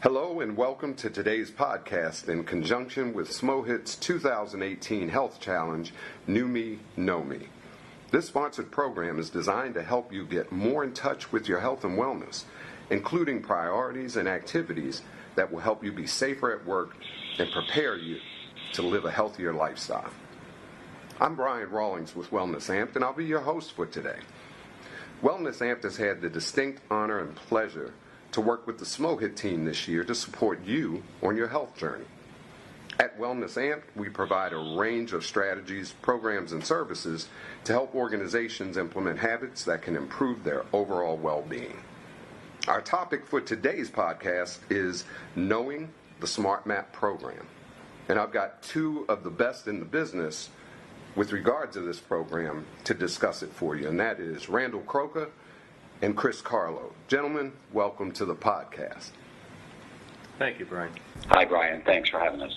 Hello and welcome to today's podcast in conjunction with SMOHIT's 2018 Health Challenge, New Me, Know Me. This sponsored program is designed to help you get more in touch with your health and wellness, including priorities and activities that will help you be safer at work and prepare you to live a healthier lifestyle. I'm Brian Rawlings with Wellness Amped, and I'll be your host for today. Wellness Amped has had the distinct honor and pleasure to work with the SMOHIT team this year to support you on your health journey. At Wellness Amped, we provide a range of strategies, programs, and services to help organizations implement habits that can improve their overall well-being. Our topic for today's podcast is knowing the SMOHIT MAP program. And I've got two of the best in the business with regard to this program to discuss it for you, and that is Randall Croker and Chris Carlo. Gentlemen, welcome to the podcast. Thank you, Brian. Hi, Brian. Thanks for having us.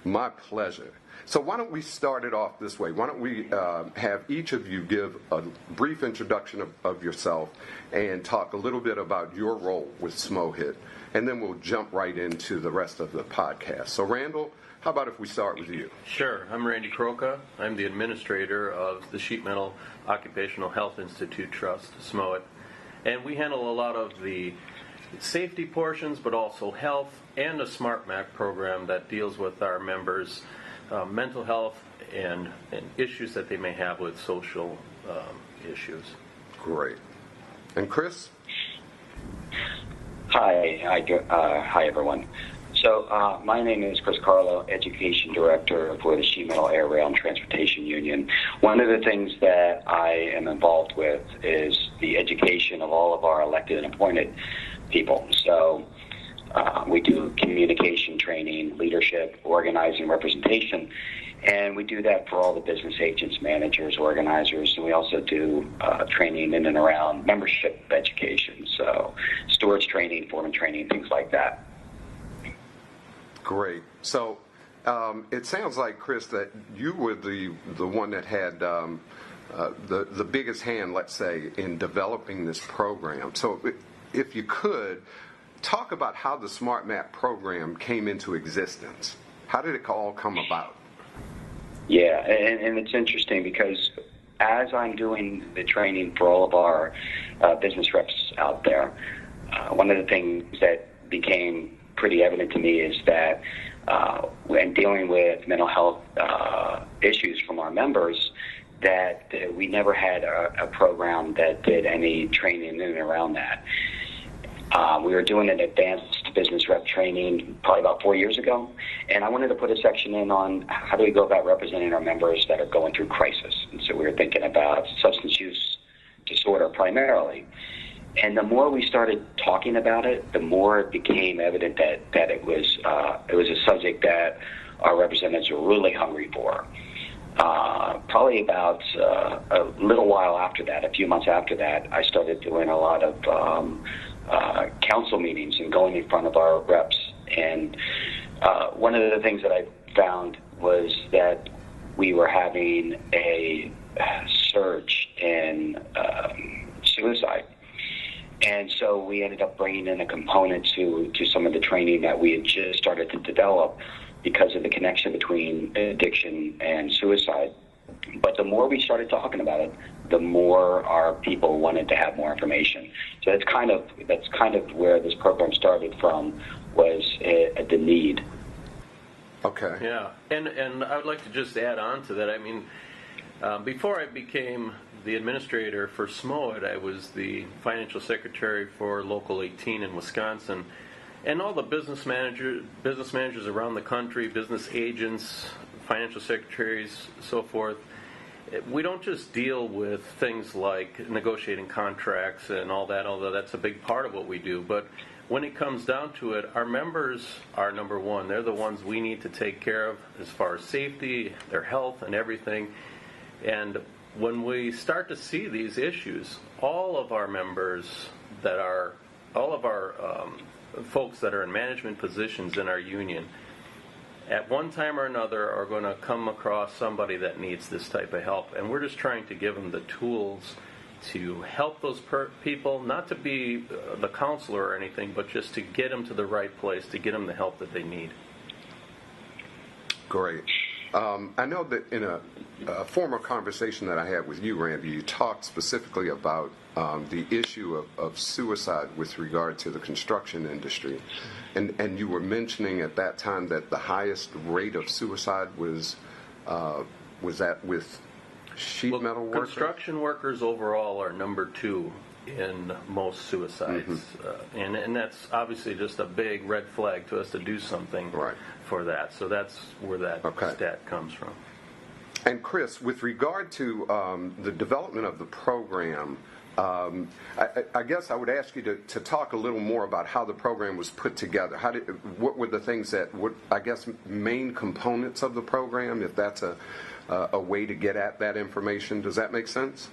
My pleasure. So why don't we start it off this way? Why don't we have each of you give a brief introduction of yourself and talk a little bit about your role with SMOHIT, and then we'll jump right into the rest of the podcast. So Randall, how about if we start with you? Sure. I'm Randy Croca. I'm the administrator of the Sheet Metal Occupational Health Institute Trust, SMOHIT. And we handle a lot of the safety portions, but also health, and a SMART MAP program that deals with our members' mental health and issues that they may have with social issues. Great. And Chris? Hi, everyone. So my name is Chris Carlo, Education Director for the Sheet Metal Air, Rail, and Transportation Union. One of the things that I am involved with is the education of all of our elected and appointed people. So we do communication training, leadership, organizing, representation, and we do that for all the business agents, managers, organizers, and we also do training in and around membership education, so stewards training, foreman training, things like that. Great. So it sounds like, Chris, that you were the one that had the biggest hand, let's say, in developing this program. So if you could, talk about how the SMART MAP program came into existence. How did it all come about? Yeah, and it's interesting because as I'm doing the training for all of our business reps out there, one of the things that became pretty evident to me is that when dealing with mental health issues from our members, that we never had a program that did any training in and around that. We were doing an advanced business rep training probably about 4 years ago, and I wanted to put a section in on how do we go about representing our members that are going through crisis. And so we were thinking about substance use disorder primarily. And the more we started talking about it, the more it became evident that it was a subject that our representatives were really hungry for. Probably about a little while after that, a few months after that, I started doing a lot of council meetings and going in front of our reps. And one of the things that I found was that we were having a surge in suicide. And so we ended up bringing in a component to some of the training that we had just started to develop because of the connection between addiction and suicide. But the more we started talking about it, the more our people wanted to have more information. So that's kind of where this program started from, was the need. Okay. Yeah, and I would like to just add on to that. I mean, before I became the administrator for SMOHIT, I was the financial secretary for Local 18 in Wisconsin, and all the business managers around the country, business agents, financial secretaries, so forth. We don't just deal with things like negotiating contracts and all that, although that's a big part of what we do. But when it comes down to it, our members are number one. They're the ones we need to take care of as far as safety, their health, and everything. And when we start to see these issues, all of our folks that are in management positions in our union, at one time or another are going to come across somebody that needs this type of help. And we're just trying to give them the tools to help those people, not to be the counselor or anything, but just to get them to the right place, to get them the help that they need. Great. I know that in a former conversation that I had with you, Randy, you talked specifically about the issue of suicide with regard to the construction industry. And you were mentioning at that time that the highest rate of suicide was that with sheet metal workers? Construction workers overall are number 2 in most suicides. And that's obviously just a big red flag to us to do something for that. So that's where that stat comes from. And Chris, with regard to the development of the program, I guess I would ask you to talk a little more about how the program was put together. What were the things that, main components of the program, if that's a way to get at that information? Does that make sense?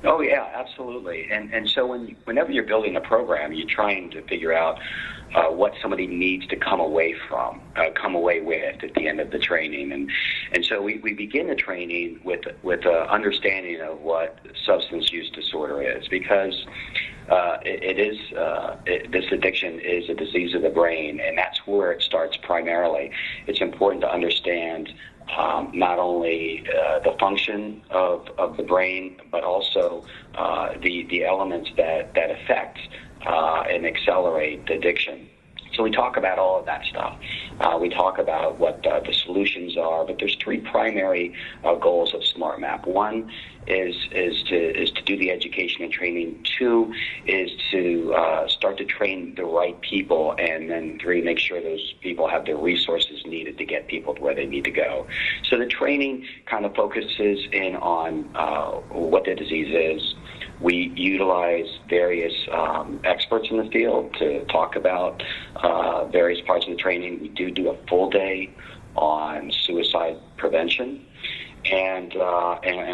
Oh, yeah, absolutely. And so whenever you're building a program, you're trying to figure out what somebody needs to come away with at the end of the training. And so we begin the training with an understanding of what substance use disorder is, because this addiction is a disease of the brain, and that's where it starts primarily. It's important to understand not only the function of the brain, but also the elements that affect and accelerate addiction. So we talk about all of that stuff. We talk about what the solutions are, but there's 3 primary goals of SMART MAP. 1 is to do the education and training. 2 is to start to train the right people, and then 3, make sure those people have the resources needed to get people to where they need to go. So the training kind of focuses in on what the disease is. We utilize various experts in the field to talk about various parts of the training. We do a full day on suicide prevention, and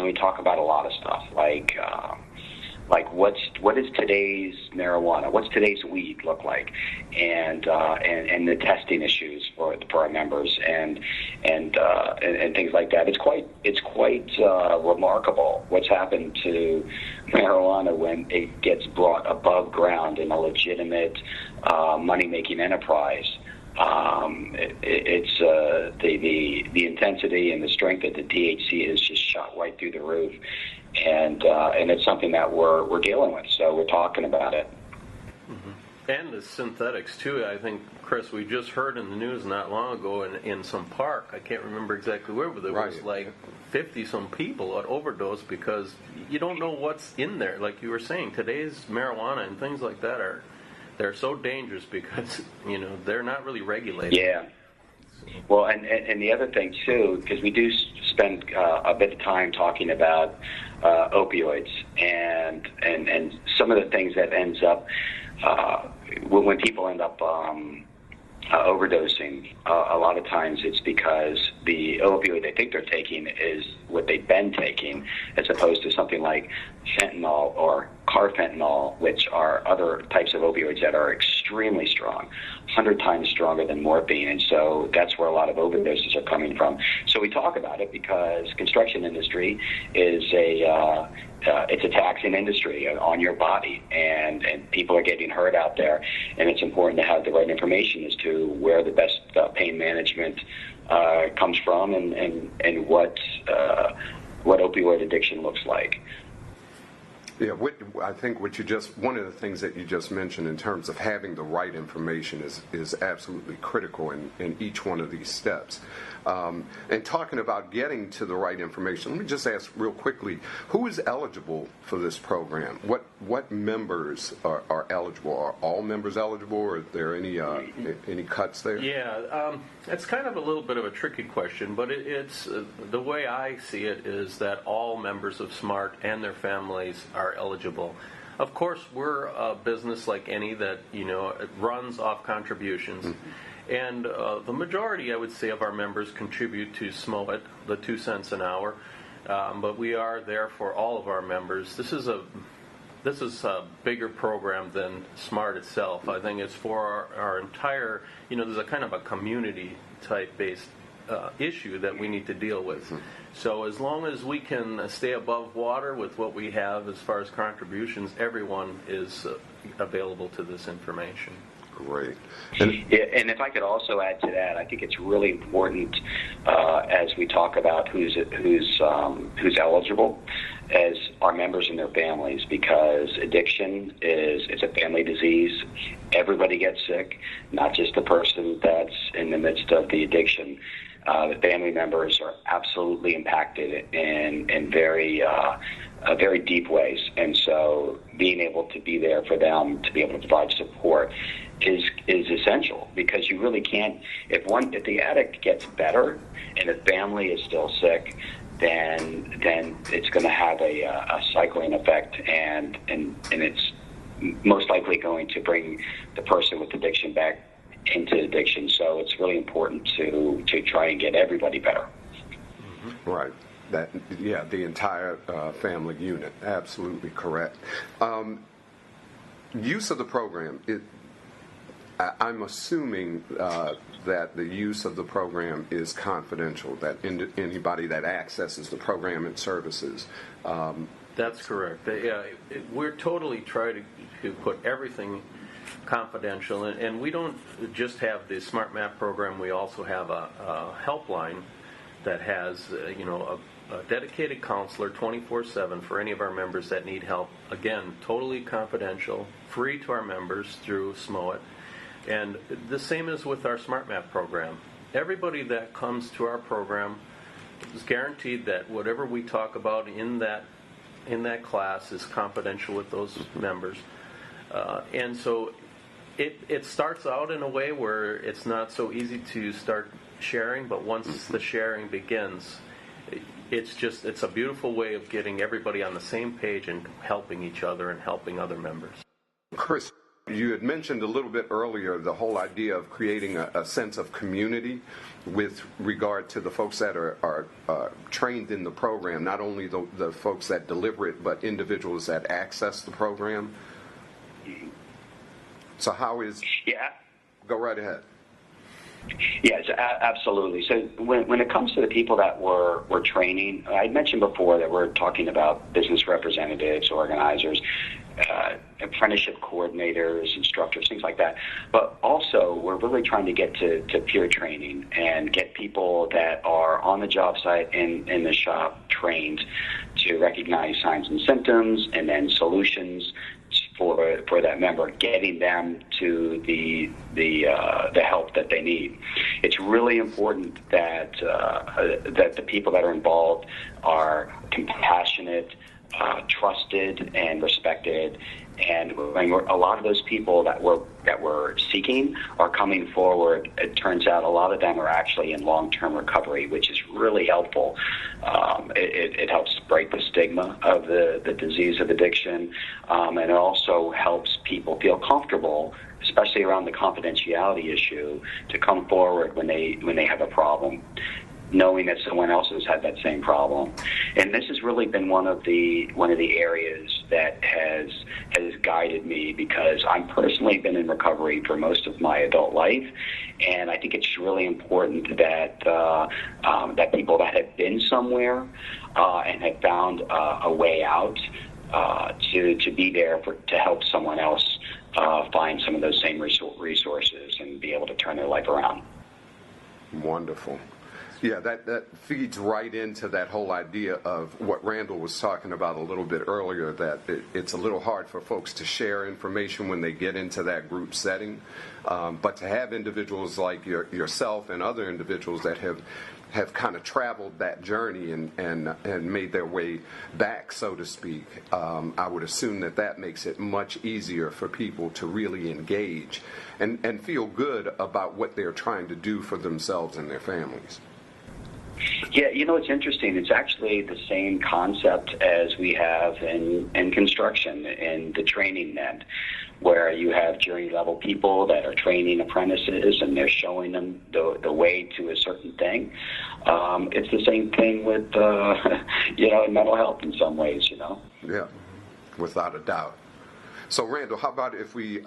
we talk about a lot of stuff like what is today's marijuana, what's today's weed look like, and the testing issues for our members and things like that. It's quite remarkable what's happened to marijuana when it gets brought above ground in a legitimate money-making enterprise. It's the intensity and the strength of the THC is just shot right through the roof, and it's something that we're dealing with. So we're talking about it. And the synthetics too. I think, Chris, we just heard in the news not long ago in some park. I can't remember exactly where, but there was like 50-some people at overdose because you don't know what's in there. Like you were saying, today's marijuana and things like that they're so dangerous because they're not really regulated. Yeah. Well, and the other thing too, because we do spend a bit of time talking about opioids and some of the things that ends up when people end up overdosing. A lot of times it's because the opioid they think they're taking is what they've been taking, as opposed to something like fentanyl or carfentanil, which are other types of opioids that are extremely strong, 100 times stronger than morphine, and so that's where a lot of overdoses are coming from. So we talk about it because construction industry is it's a taxing industry on your body, and people are getting hurt out there, and it's important to have the right information as to where the best pain management comes from and what opioid addiction looks like. Yeah, I think one of the things that you just mentioned in terms of having the right information is absolutely critical in each one of these steps. And talking about getting to the right information, let me just ask real quickly, who is eligible for this program? What members are eligible? Are all members eligible, or are there any cuts there? Yeah, it's kind of a little bit of a tricky question, but it's the way I see it is that all members of SMART and their families are eligible. Of course, we're a business like any that it runs off contributions. Mm-hmm. And the majority, I would say, of our members contribute to SMOHIT, the 2 cents an hour. But we are there for all of our members. This is a bigger program than SMART itself. I think it's for our entire, there's a kind of a community type based issue that we need to deal with. So as long as we can stay above water with what we have as far as contributions, everyone is available to this information. Great. And if I could also add to that, I think it's really important as we talk about who's eligible as our members and their families, because addiction it's a family disease. Everybody gets sick, not just the person that's in the midst of the addiction. The family members are absolutely impacted in very deep ways, and so being able to be there for them, to be able to provide support, is essential, because you really can't. If the addict gets better and the family is still sick, then it's going to have a cycling effect, and it's most likely going to bring the person with addiction back into addiction. So it's really important to try and get everybody better. Right. The entire family unit. Absolutely correct. Use of the program. I'm assuming that the use of the program is confidential, that anybody that accesses the program and services. That's correct. We're totally trying to put everything confidential, and we don't just have the SMART MAP program. We also have a helpline that has a dedicated counselor 24/7 for any of our members that need help. Again, totally confidential, free to our members through SMOHIT. And the same is with our SMART MAP program. Everybody that comes to our program is guaranteed that whatever we talk about in that class is confidential with those members. And so it starts out in a way where it's not so easy to start sharing, but once the sharing begins, it's a beautiful way of getting everybody on the same page and helping each other and helping other members. Chris, you had mentioned a little bit earlier the whole idea of creating a sense of community with regard to the folks that are trained in the program, not only the folks that deliver it, but individuals that access the program. So how is... Yeah. Go right ahead. Yes, absolutely. So when it comes to the people that we're training, I mentioned before that we're talking about business representatives, organizers, apprenticeship coordinators, instructors, things like that. But also, we're really trying to get to peer training and get people that are on the job site in the shop trained to recognize signs and symptoms, and then solutions for that member, getting them to the help that they need. It's really important that the people that are involved are compassionate, trusted, and respected. And a lot of those people that we're seeking are coming forward. It turns out a lot of them are actually in long-term recovery, which is really helpful. It helps break the stigma of the disease of addiction, and it also helps people feel comfortable, especially around the confidentiality issue, to come forward when they have a problem, knowing that someone else has had that same problem. And this has really been one of the areas that has guided me, because I've personally been in recovery for most of my adult life, and I think it's really important that that people that have been somewhere and have found a way out to be there to help someone else find some of those same resources and be able to turn their life around. Wonderful. Yeah, that feeds right into that whole idea of what Randall was talking about a little bit earlier, that it's a little hard for folks to share information when they get into that group setting. But to have individuals like yourself and other individuals that have kind of traveled that journey and made their way back, so to speak, I would assume that makes it much easier for people to really engage and feel good about what they're trying to do for themselves and their families. Yeah, it's interesting. It's actually the same concept as we have in construction, in the training net, where you have jury-level people that are training apprentices, and they're showing them the way to a certain thing. It's the same thing with, in mental health in some ways, Yeah, without a doubt. So, Randall, how about if we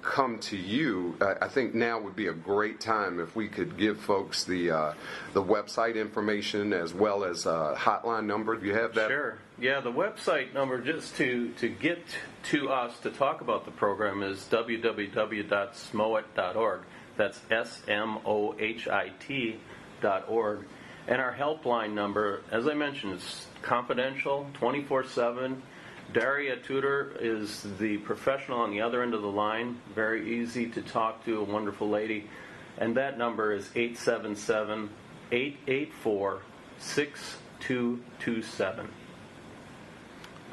come to you? I think now would be a great time if we could give folks the website information as well as a hotline number. Do you have that? Sure. Yeah, the website number, just to get to us to talk about the program, is www.smohit.org. That's SMOHIT.org. And our helpline number, as I mentioned, is confidential, 24/7. Daria Tudor is the professional on the other end of the line. Very easy to talk to, a wonderful lady. And that number is 877-884-6227.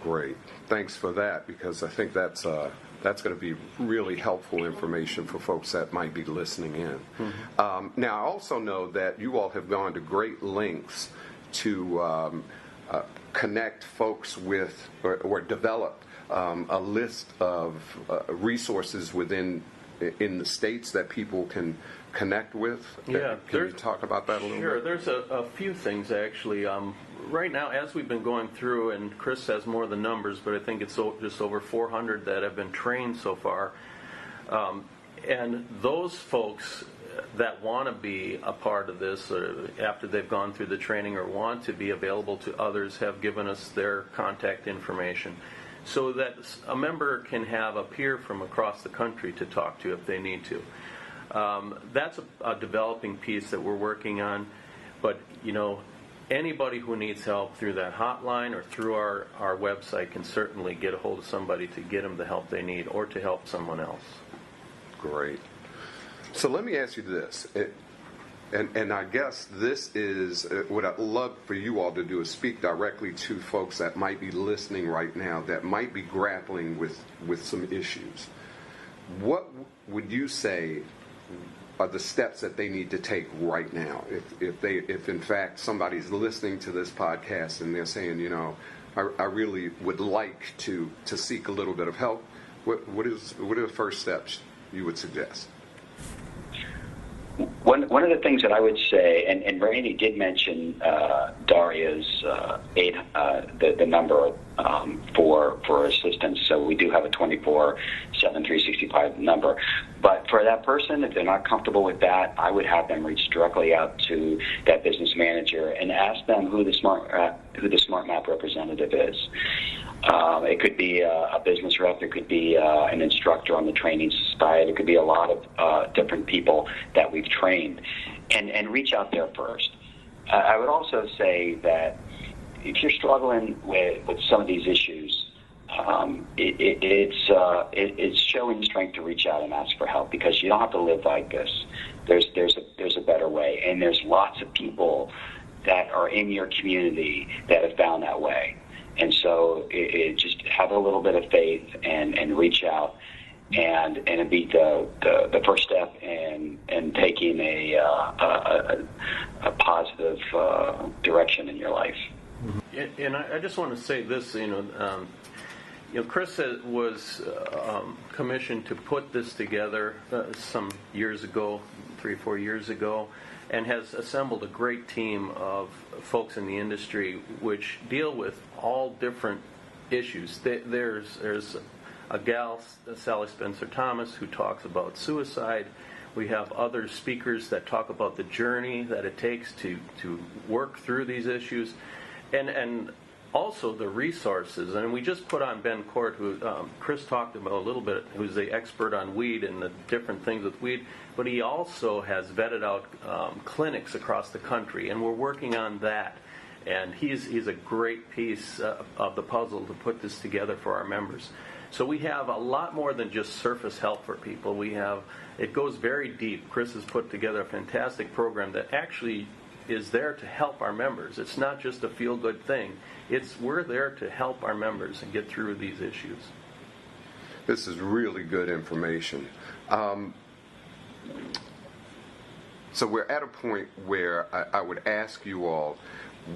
Great. Thanks for that, because I think that's going to be really helpful information for folks that might be listening in. Mm-hmm. Now, I also know that you all have gone to great lengths to connect folks with or develop a list of resources in the states that people can connect with. Yeah, can you talk about that a little bit? Sure. There's a few things actually. Right now, as we've been going through, and Chris has more of the numbers, but I think it's just over 400 that have been trained so far. And those folks that want to be a part of this after they've gone through the training or want to be available to others have given us their contact information so that a member can have a peer from across the country to talk to if they need to. That's a developing piece that we're working on, but anybody who needs help through that hotline or through our website can certainly get a hold of somebody to get them the help they need or to help someone else. Great. So let me ask you this, and I guess this is what I'd love for you all to do is speak directly to folks that might be listening right now that might be grappling with some issues. What would you say are the steps that they need to take right now? If in fact somebody's listening to this podcast and they're saying, I really would like to seek a little bit of help, what are the first steps you would suggest? One of the things that I would say, and Randy did mention Daria's the number for assistance. So we do have a 24/7 365 number. But for that person, if they're not comfortable with that, I would have them reach directly out to that business manager and ask them who the Smart Map representative is. It could be a business rep. It could be an instructor on the training side. It could be a lot of different people that we've trained, and reach out there first. I would also say that if you're struggling with some of these issues, it's showing strength to reach out and ask for help, because you don't have to live like this. There's a better way, and there's lots of people that are in your community that have found that way. And so just have a little bit of faith and reach out, and it'd be the first step in taking a positive direction in your life. And I just want to say this, Chris was commissioned to put this together some years ago, 3 or 4 years ago, and has assembled a great team of folks in the industry which deal with all different issues. There's a gal, Sally Spencer-Thomas, who talks about suicide. We have other speakers that talk about the journey that it takes to work through these issues, and also the resources. And we just put on Ben Court, who Chris talked about a little bit, who's the expert on weed and the different things with weed, but he also has vetted out clinics across the country, and we're working on that. And he's a great piece of the puzzle to put this together for our members. So we have a lot more than just surface help for people. It goes very deep. Chris has put together a fantastic program that actually is there to help our members. It's not just a feel-good thing. We're there to help our members and get through these issues. This is really good information. So we're at a point where I would ask you all,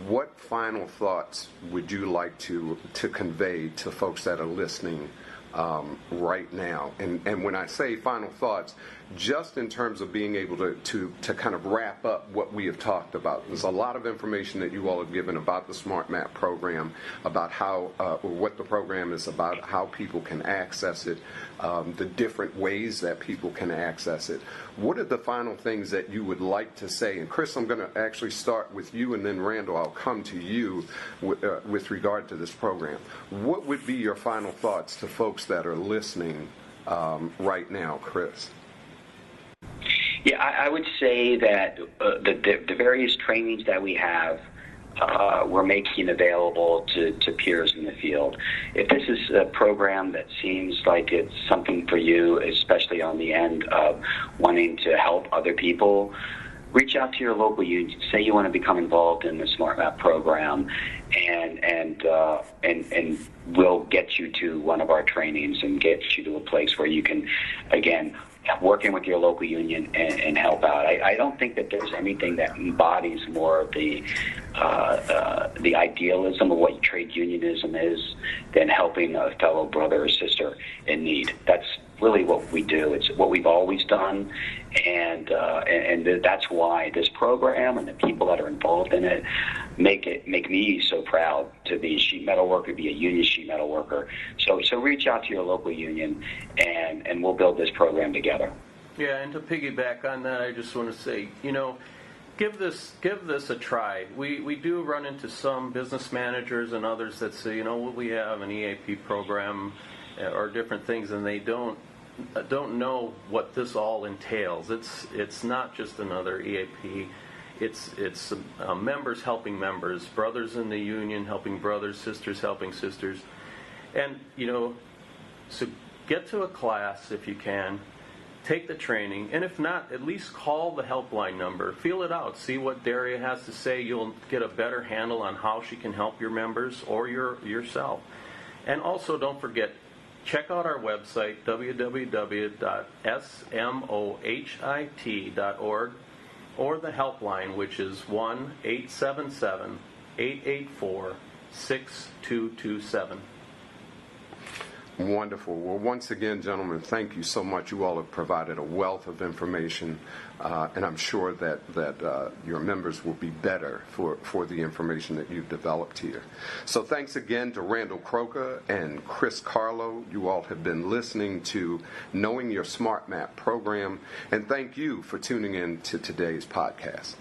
what final thoughts would you like to convey to folks that are listening right now? And when I say final thoughts, just in terms of being able to kind of wrap up what we have talked about. There's a lot of information that you all have given about the SMOHIT MAP program, about how what the program is about, how people can access it, the different ways that people can access it. What are the final things that you would like to say? And Chris, I'm going to actually start with you, and then Randall, I'll come to you with regard to this program. What would be your final thoughts to folks that are listening right now, Chris? Yeah, I would say that the various trainings that we have, we're making available to peers in the field. If this is a program that seems like it's something for you, especially on the end of wanting to help other people, reach out to your local union. Say you want to become involved in the SMOHIT MAP program, and we'll get you to one of our trainings and get you to a place where you can, again, working with your local union and help out. I don't think that there's anything that embodies more of the idealism of what trade unionism is than helping a fellow brother or sister in need. That's really what we do. It's what we've always done, and that's why this program and the people that are involved in it make me so proud to be a sheet metal worker, be a union sheet metal worker. So reach out to your local union, and we'll build this program together. Yeah, and to piggyback on that, I just want to say, give this a try. We do run into some business managers and others that say, we have an EAP program or different things, and they don't know what this all entails. It's not just another EAP. It's members helping members, brothers in the union helping brothers, sisters helping sisters, and so get to a class if you can. Take the training, and if not, at least call the helpline number. Feel it out. See what Daria has to say. You'll get a better handle on how she can help your members or yourself. And also, don't forget, check out our website, www.smohit.org, or the helpline, which is 1-877-884-6227. Wonderful. Well, once again, gentlemen, thank you so much. You all have provided a wealth of information, and I'm sure that your members will be better for the information that you've developed here. So thanks again to Randall Croker and Chris Carlo. You all have been listening to Knowing Your SMOHIT MAP program, and thank you for tuning in to today's podcast.